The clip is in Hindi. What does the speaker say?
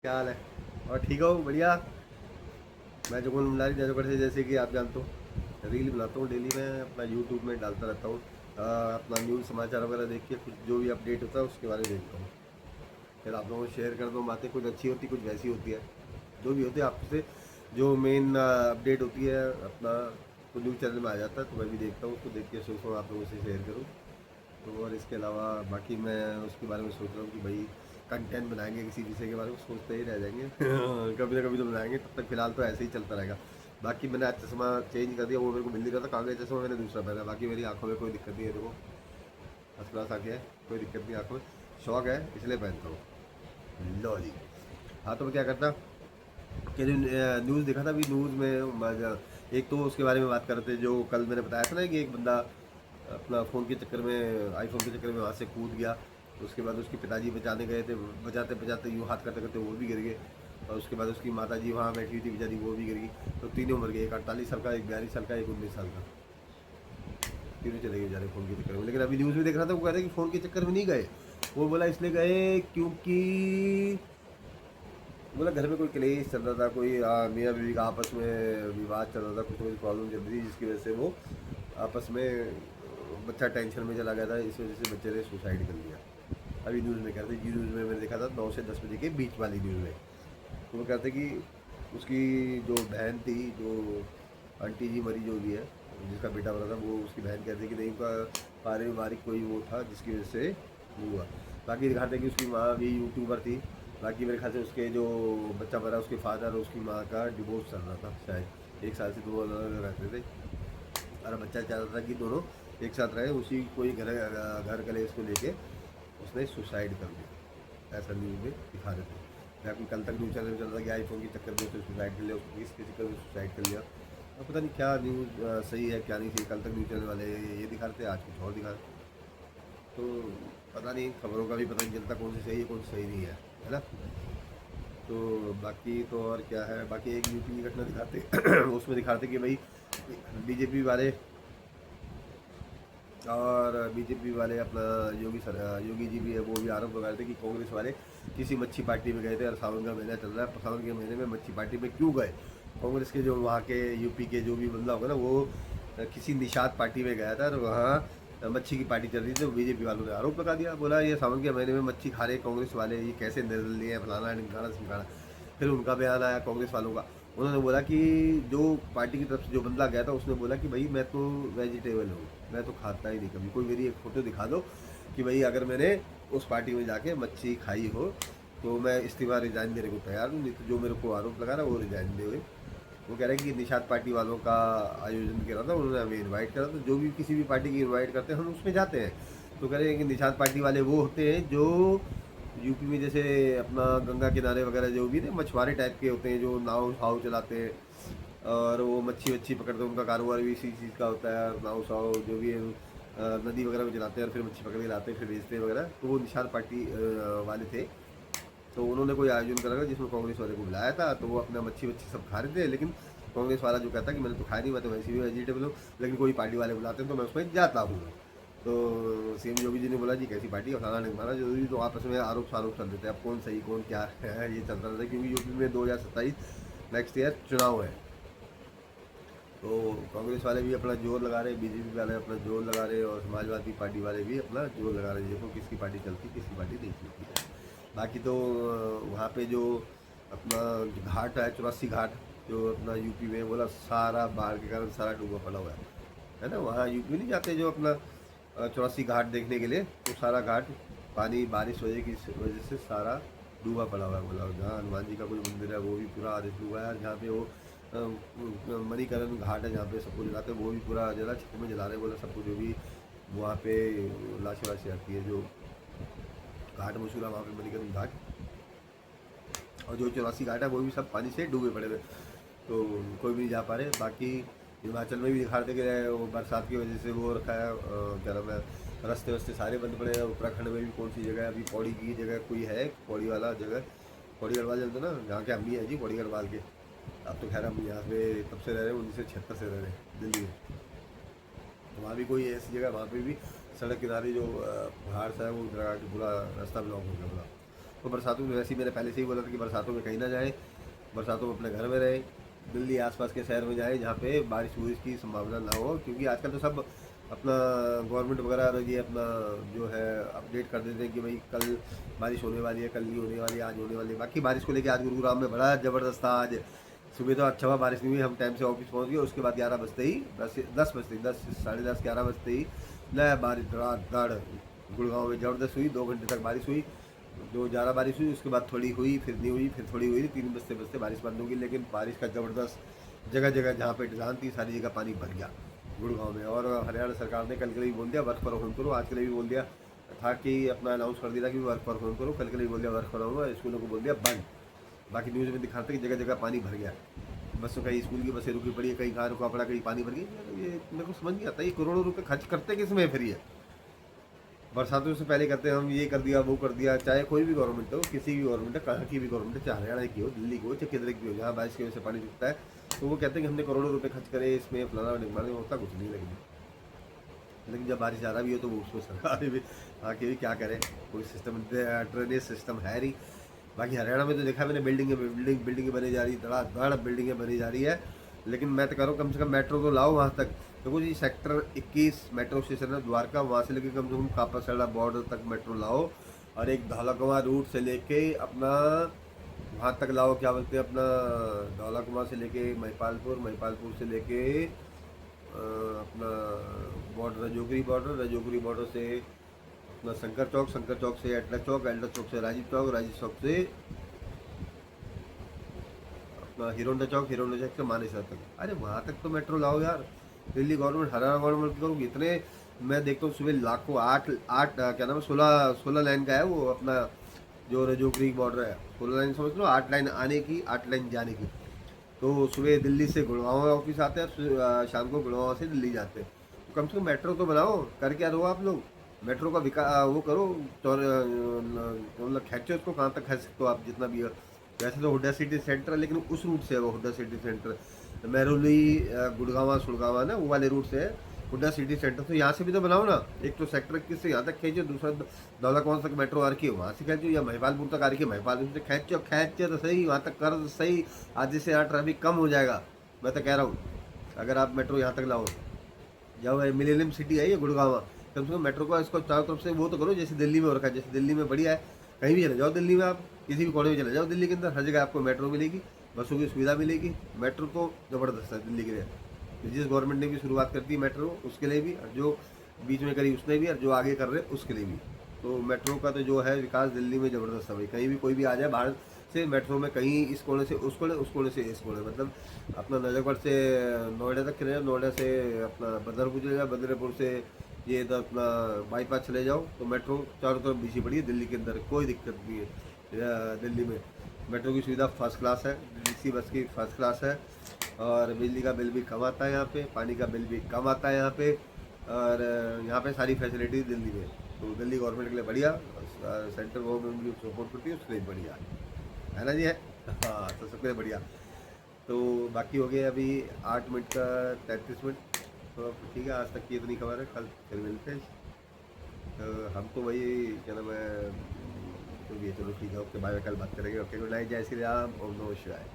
क्या हाल है? और ठीक हो? बढ़िया। मैं जुगुन मिलारी जाजूगर से, जैसे कि आप जानते हो, रील बनाता हूँ डेली। मैं अपना यूट्यूब में डालता रहता हूँ। अपना न्यूज़ समाचार वगैरह देख के कुछ जो भी अपडेट होता है उसके बारे में देखता हूँ। फिर आप लोगों को शेयर करता हूँ। बातें कुछ अच्छी होती, कुछ वैसी होती है। जो भी होती है आपसे जो मेन अपडेट होती है अपना, तो न्यूज़ चैनल में आ जाता है, तो मैं भी देखता हूँ। उसको देख के सोचता हूँ आप लोगों से शेयर करूँ। तो और इसके अलावा बाकी मैं उसके बारे में सोच रहा हूँ कि भाई कंटेंट बनाएंगे किसी विषय के बारे में, सोचते ही रह जाएंगे। कभी ना कभी तो बनाएंगे। तब तक फिलहाल तो ऐसे ही चलता रहेगा। बाकी मैंने आज चश्मा चेंज कर दिया, वो मेरे को मिल नहीं रहा था। कागज चश्मा मैंने दूसरा पहना। बाकी मेरी आंखों में कोई दिक्कत नहीं है, देखो फर्स्ट क्लास आके है, कोई दिक्कत नहीं आंखों में। शौक है इसलिए पहनता हूँ। लो जी। हाँ, तो मैं क्या करता कि जो न्यूज़ देखा था अभी, न्यूज़ में एक तो उसके बारे में बात कर रहे थे जो कल मैंने बताया था ना, कि एक बंदा अपना फ़ोन के चक्कर में, आईफोन के चक्कर में वहाँ से कूद गया। तो उसके बाद उसके पिताजी बचाने गए थे, बचाते बचाते यूँ हाथ करते करते वो भी गिर गए। और उसके बाद उसकी माता जी वहाँ बैठी हुई थी बेचारी, वो भी गिर गई। तो तीनों मर गए, एक 48 साल का, एक 42 साल का, एक 19 साल का। तीनों चले गए बेचारे फ़ोन के चक्कर में। लेकिन अभी न्यूज़ में देख रहा था, वो कह रहे कि फ़ोन के चक्कर में नहीं गए। वो बोला इसलिए गए क्योंकि बोला घर में कोई क्लेश चल रहा था, कोई मियाँ बीवी का आपस में विवाद चल रहा था, कुछ ना कुछ प्रॉब्लम चल रही थी, जिसकी वजह से वो आपस में बच्चा टेंशन में चला गया था। इस वजह से बच्चे ने सुसाइड कर लिया। अभी न्यूज़ में कहते, जी न्यूज़ में मैंने देखा था 9 से 10 बजे के बीच वाली न्यूज़ में। तो वो कहते कि उसकी जो बहन थी, जो आंटी जी मरी जो भी है, जिसका बेटा मरा था, वो उसकी बहन कहती कि नहीं, उनका पारिवारिक कोई वो था जिसकी वजह से हुआ। बाकी दिखाते कि उसकी माँ भी यूट्यूबर थी। बाकी मेरे ख्याल से उसके जो बच्चा मरा, उसके फादर और उसकी माँ का डिवोर्स चल रहा था शायद। 1 साल से दो अलग अलग रहते थे। और बच्चा चाहता था कि दोनों एक साथ रहे। उसी कोई घर कलेश को लेके उसने सुसाइड कर लिया, ऐसा न्यूज़ में दिखा रहे थे। बाकी कल तक न्यूज़ चैनल में चल रहा था कि आईफोन के चक्कर में उसने सुसाइड कर लिया, उसको किसके चक्कर में सुसाइड कर लिया। अब पता नहीं क्या न्यूज़ सही है क्या नहीं सही। कल तक न्यूज़ चैनल वाले ये दिखा रहे थे, आज कुछ और दिखा रहे थे। तो पता नहीं, खबरों का भी पता नहीं चलता कौन सी सही है कौन सी सही नहीं है ना। तो बाकी तो और क्या है, बाकी एक यूपी की घटना दिखाते उसमें दिखाते कि भाई बीजेपी वाले, और बीजेपी वाले अपना योगी जी भी है, वो भी आरोप लगा रहे थे कि कांग्रेस वाले किसी मच्छी पार्टी में गए थे। और सावन का महीना चल रहा है, सावन के महीने में मच्छी पार्टी में क्यों गए? कांग्रेस के जो वहाँ के यूपी के जो भी बंदा होगा ना, वो किसी निषाद पार्टी में गया था और वहाँ मच्छी की पार्टी चल रही थी। तो बीजेपी वालों ने आरोप लगा दिया, बोला ये सावन के महीने में मच्छी खा रहे कांग्रेस वाले, ये कैसे निर्दलीय है, फलाना ढिमकाना सिमकाना। फिर उनका बयान आया कांग्रेस वालों का। उन्होंने बोला कि जो पार्टी की तरफ से जो बंदा गया था, उसने बोला कि भाई मैं तो वेजिटेबल हूँ, मैं तो खाता ही नहीं कभी। कोई मेरी एक फ़ोटो दिखा दो कि भाई अगर मैंने उस पार्टी में जाके मच्छी खाई हो, तो मैं इस्तीफा रिजाइन देने को तैयार हूँ। नहीं तो जो मेरे को आरोप लगा रहा है वो रिजाइन दे। वो कह रहे हैं कि निषाद पार्टी वालों का आयोजन करा था, उन्होंने हमें इनवाइट करा। तो जो भी किसी भी पार्टी की इनवाइट करते हैं हम उसमें जाते हैं। तो कह रहे हैं कि निषाद पार्टी वाले वो होते हैं जो यूपी में जैसे अपना गंगा किनारे वगैरह जो भी ना मछुआरे टाइप के होते हैं, जो नाव साव चलाते हैं और वो मच्छी वच्छी पकड़ते हैं। उनका कारोबार भी इसी चीज़ का होता है, नाव साव जो भी है नदी वगैरह में चलाते हैं और फिर मच्छी पकड़ के लाते हैं, फिर बेचते हैं वगैरह। तो वो निषाद पार्टी वाले थे। तो उन्होंने कोई आयोजन करा जिसमें कांग्रेस वाले को बुलाया था। तो वो अपना मच्छी वच्छी सब खा रहे थे। लेकिन कांग्रेस वाला जो कहता कि मैंने तो खाया नहीं, मैं तो वैसे भी वेजिटेबल हूँ, लेकिन कोई पार्टी वाले बुलाते हैं तो मैं उसमें जाता हूँ। तो सीएम योगी जी ने बोला जी कैसी पार्टी, और फलाना नहीं माना जो भी। तो आपस में आरोप शारोप चल देते हैं, अब कौन सही कौन क्या है ये चलता रहता है। क्योंकि यूपी में 2027 नेक्स्ट ईयर चुनाव है। तो कांग्रेस वाले भी अपना जोर लगा रहे हैं, बीजेपी वाले अपना जोर लगा रहे हैं, और समाजवादी पार्टी वाले भी अपना जोर लगा रहे हैं। देखो किसकी पार्टी चलती किसकी पार्टी नहीं चलती है। बाकी तो वहाँ पे जो अपना घाट है, 84 घाट, जो अपना यूपी में बोला सारा बाढ़ के कारण सारा डूबा पड़ा हुआ है ना। वहाँ यूपी नहीं जाते जो अपना 84 घाट देखने के लिए, तो सारा घाट पानी बारिश वजह से सारा डूबा पड़ा हुआ है। बोला जहाँ हनुमान जी का कोई मंदिर है वो भी पूरा आधे डूबा है। जहाँ पे वो मणिकरण घाट है जहाँ पे सबको जलाते हैं, वो भी पूरा जला, छत में जला रहे। बोला सबको जो भी वहाँ पे लाशें वाशें आती है, जो घाट मशहूर है वहाँ पे मणिकरण घाट। और जो 84 घाट है वो भी सब पानी से डूबे पड़े हुए, तो कोई भी नहीं जा पा रहे। बाकी हिमाचल में भी दिखा रहे थे कि वो बरसात की वजह से वो रखा है, क्या नाम है, रास्ते वस्ते सारे बंद पड़े हैं। उत्तराखंड में भी कौन सी जगह है, अभी पौड़ी की जगह कोई है, पौड़ी वाला जगह, पौड़ी गढ़वाल जानते ना, जहाँ के अम्मी है जी पौड़ी गढ़वाल के। अब तो खैर हम यहाँ पे तब से रह रहे हैं, 1976 से रह रहे हैं दिल्ली में। तो वहाँ भी कोई ऐसी जगह, वहाँ पे भी सड़क किनारे जो पहाड़ सा है वो पूरा रास्ता ब्लॉक हो गया पूरा। तो बरसातों में वैसे ही मैंने पहले से ही बोला था कि बरसातों में कहीं ना जाए, बरसातों में अपने घर में रहे, दिल्ली आसपास के शहर में जाए जहाँ पे बारिश वारिश की संभावना ना हो, क्योंकि आजकल तो सब अपना गवर्नमेंट वगैरह और ये अपना जो है अपडेट कर देते हैं कि भाई कल बारिश होने वाली है, कल नहीं होने वाली है, आज होने वाली है। बाकी बारिश को लेकर आज गुरुग्राम में बड़ा ज़बरदस्त था। आज सुबह तो अच्छा हुआ बारिश नहीं हुई, हम टाइम से ऑफिस पहुँच गए। उसके बाद 11 बजते ही 10 बजते ही 10 साढ़े 10 11 बजते ही नया बारिश धड़ाधड़ गुड़गांव में ज़बरदस्त हुई। 2 घंटे तक बारिश हुई, जो ज़्यादा बारिश हुई, उसके बाद थोड़ी हुई, फिर नहीं हुई, फिर थोड़ी हुई, 3 बजते बजते बारिश बंद होगी। लेकिन बारिश का ज़बरदस्त जगह जगह जहाँ पे ढलान थी सारी जगह पानी भर गया गुड़गांव में। और हरियाणा सरकार ने कल के लिए भी बोल दिया वर्क फ्रॉम होम करो, आज के लिए भी बोल दिया था कि अपना अनाउंस कर दिया कि वर्क फ्रॉम होम करो, कल के लिए बोल दिया वर्क फ्रॉम होम, स्कूलों को बोल दिया बंद। बाकी न्यूज़ में दिखाते कि जगह जगह पानी भर गया, बसों कहीं स्कूल की बसें रुकी पड़ी है, कहीं कहाँ रुका पड़ा, कहीं पानी भर गई। ये मेरे को समझ नहीं आता, ये करोड़ों रुपए खर्च करते किस में फिर ये बरसातों से पहले करते हैं हम, ये कर दिया वो कर दिया। चाहे कोई भी गवर्नमेंट हो, किसी भी गवर्नमेंट है, कहाँ की भी गवर्नमेंट है, चाहे हरियाणा की हो, दिल्ली की हो, चाहे किधर की हो, जहाँ बारिश की वजह से पानी रुकता है तो वो कहते हैं कि हमने करोड़ों रुपए खर्च करे इसमें फलाना निकलना, होता कुछ नहीं। लेकिन जब बारिश ज़्यादा भी हो तो वो उसको सरकार भी आके भी क्या करे, कोई सिस्टम ड्रेनेज सिस्टम है नहीं। बाकी हरियाणा में तो देखा मैंने बिल्डिंगें बनी जा रही, धड़ाधड़ बिल्डिंगें बनी जा रही है। लेकिन मैं तो कह रहा हूँ कम से कम मेट्रो तो लाओ वहाँ तक। देखो जी सेक्टर 21 मेट्रो स्टेशन है द्वारका, वहाँ से लेके कम से कम कापासड़ा बॉर्डर तक मेट्रो लाओ, और एक धौलाकुआं रूट से लेके अपना वहाँ तक लाओ, क्या बोलते हैं अपना धौलाकुआं से लेके महिपालपुर, महिपालपुर से लेके अपना बॉर्डर रजोगरी बॉर्डर से अपना शंकर चौक से एटला चौक से राजीव चौक से अपना हीरोंडा चौक से मानेसर तक। अरे वहाँ तक तो मेट्रो लाओ यार। दिल्ली गवर्नमेंट हरियाणा गवर्नमेंट करोगे इतने, मैं देखता हूँ सुबह लाखों आठ आठ क्या नाम है 16 लाइन का है वो अपना जो रजोगरी बॉर्डर है, 16 लाइन समझ लो, 8 लाइन आने की 8 लाइन जाने की। तो सुबह दिल्ली से गुड़गांव ऑफिस आते हैं, शाम को गुड़गांव से दिल्ली जाते हैं। तो कम से कम मेट्रो तो बनाओ, कर क्या रहो आप लोग, मेट्रो का वो करो, मतलब खींचो उसको, कहाँ तक खींच सकते हो आप जितना भी है। वैसे तो हुड्डा सिटी सेंटर है, लेकिन उस रूट से है वो हुड्डा सिटी सेंटर, मेहरौली गुड़गांवा सुड़गांवा ना वो वाले रूट से है हुड्डा सिटी सेंटर। तो यहाँ से भी तो बनाओ ना, एक तो सेक्टर 21 से यहाँ तक खींचो, दूसरा दौलाकुआं तक मेट्रो आ रखी है वहाँ से खींचो, या महिपालपुर तक आ रखी है महिपालपुर से खींचो तो सही, वहाँ तक कर सही, आधे से यहाँ ट्रैफिक कम हो जाएगा। मैं तो कह रहा हूँ अगर आप मेट्रो यहाँ तक लाओ, जाओ मिलेनियम सिटी है ये गुड़गांव, कम से कम मेट्रो का इसको चारों तरफ से वो तो करो जैसे दिल्ली में हो रखा है। जैसे दिल्ली में बढ़िया है, कहीं भी चले जाओ दिल्ली में, आप किसी भी कोने में चले जाओ दिल्ली के अंदर, हर जगह आपको मेट्रो मिलेगी, बसों की सुविधा मिलेगी। मेट्रो तो ज़बरदस्त है दिल्ली के लिए, जिस गवर्नमेंट ने भी शुरुआत कर दी मेट्रो उसके लिए भी, और जो बीच में करी उसने भी, और जो आगे कर रहे उसके लिए भी। तो मेट्रो का तो जो है विकास दिल्ली में ज़बरदस्त है भाई। कहीं भी कोई भी आ जाए बाहर से मेट्रो में, कहीं इस कोने से उस कोने से इस कोने, मतलब अपना नजरगढ़ से नोएडा तक चले जाओ, नोएडा से अपना बदरपुर चले जाओ, बदरपुर से ये इधर अपना बाईपास चले जाओ, तो मेट्रो चारों तरफ बिछी पड़ी है दिल्ली के अंदर, कोई दिक्कत नहीं है। दिल्ली में मेट्रो की सुविधा फर्स्ट क्लास है, डीसी बस की फर्स्ट क्लास है, और बिजली का बिल भी कम आता है यहाँ पे, पानी का बिल भी कम आता है यहाँ पे, और यहाँ पे सारी फैसिलिटी दिल्ली में। तो दिल्ली गवर्नमेंट के लिए बढ़िया, सेंट्रल गवर्नमेंट भी सपोर्ट करती है उसके लिए बढ़िया है ना जी, है हाँ, तो सबके लिए बढ़िया। तो बाकी हो गया अभी 8 मिनट का 33 मिनट, तो ठीक है, आज तक की इतनी खबर है, कल फिर मिलते हैं। तो हम तो वही क्या नाम है, तो ये चलो ठीक है, ओके बाय, कल बात करेंगे। ओके गुड नाइट, जय श्री राम, ओम नमः शिवाय।